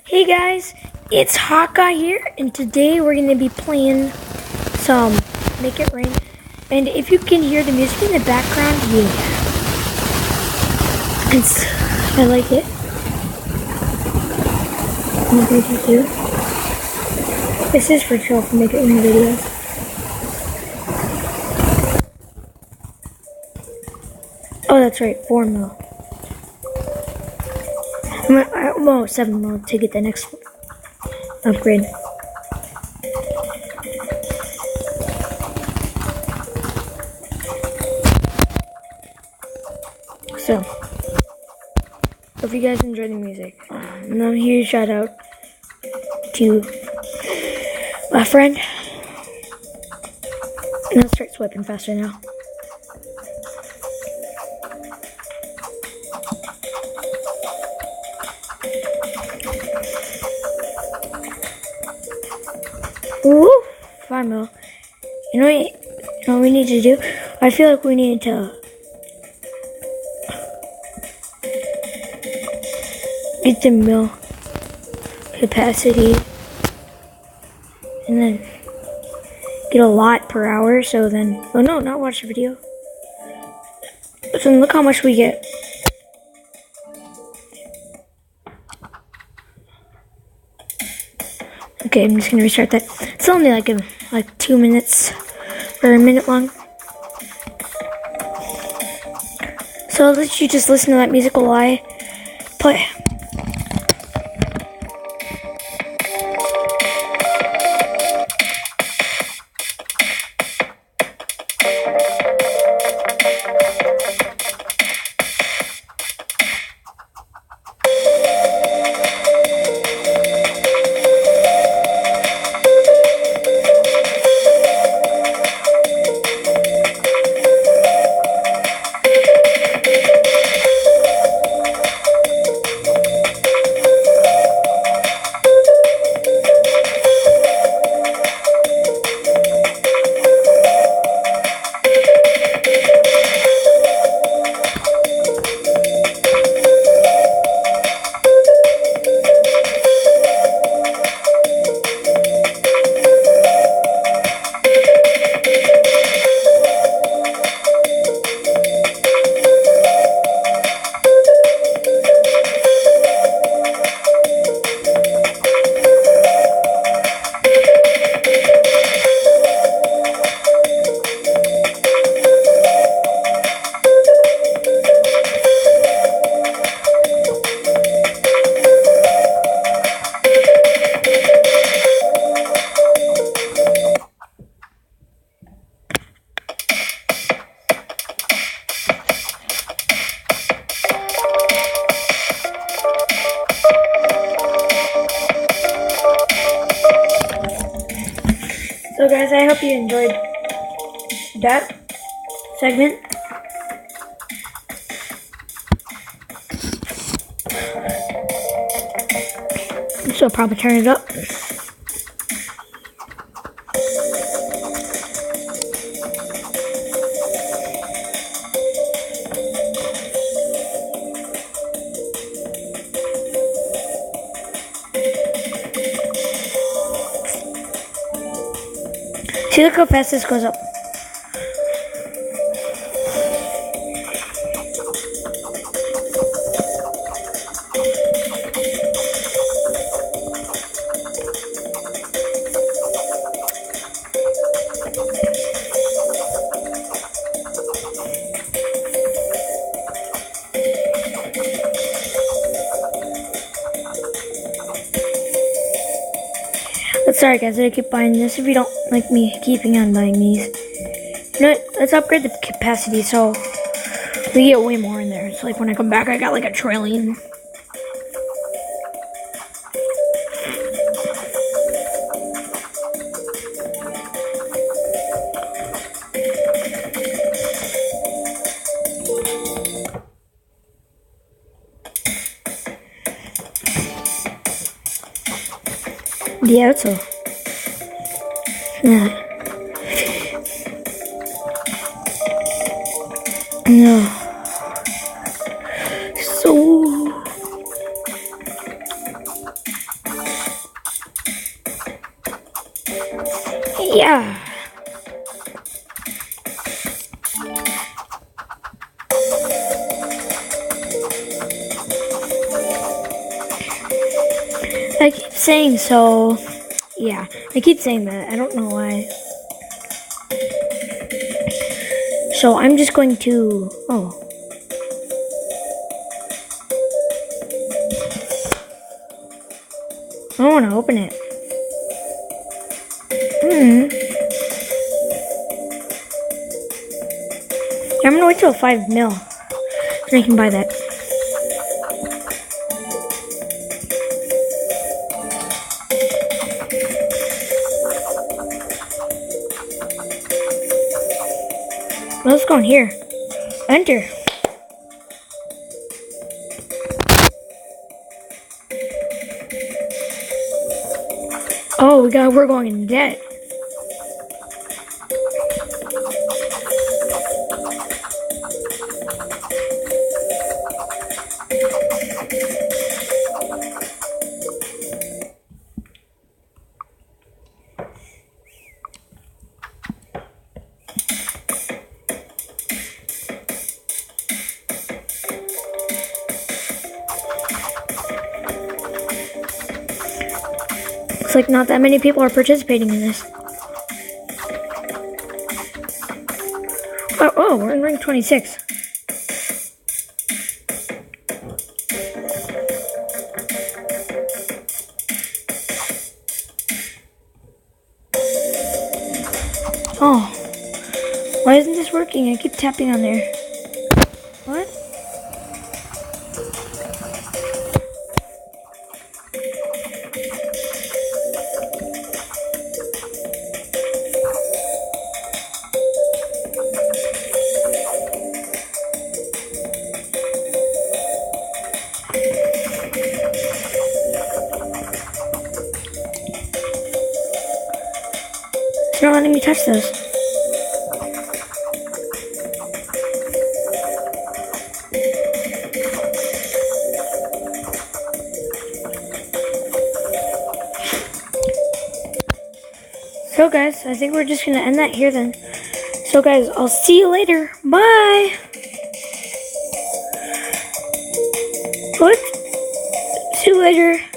Hey guys, it's Hawkeye here, and today we're going to be playing some Make It Rain. And if you can hear the music in the background, yeah, I like it. Maybe you do. This is for chill for Make It Rain videos. Oh, that's right, 4 mil. Well, 7 mil to get the next upgrade. So, hope you guys enjoy the music. And a huge shout out to my friend. And let's start swiping faster now. Ooh, 5 mil. You know what we need to do? I feel like we need to get the mill capacity and then get a lot per hour, so then, oh no, not watch the video. So then look how much we get. Okay, I'm just gonna restart that. It's only like 2 minutes or a minute long. So I'll let you just listen to that music while I play. So guys, I hope you enjoyed that segment. So I'll probably turn it up. See, look how fast this goes up. But sorry guys, I keep buying this if you don't like me keeping on buying these. You know what? Let's upgrade the capacity so we get way more in there. It's like when I come back I got like a trillion. Yeah, that's all. Yeah. No. So Yeah. I keep saying so. Yeah, I keep saying that. I don't know why. So I'm just going to. Oh. I don't want to open it. I'm gonna wait till 5 mil. Then I can buy that. Well, let's go in here. Enter. Oh, we're going in debt. Looks like not that many people are participating in this. Oh, we're in rank 26. Oh, why isn't this working? I keep tapping on there. What? It's not letting me touch those. So guys, I think we're just gonna end that here then. So guys, I'll see you later. Bye! What? See you later.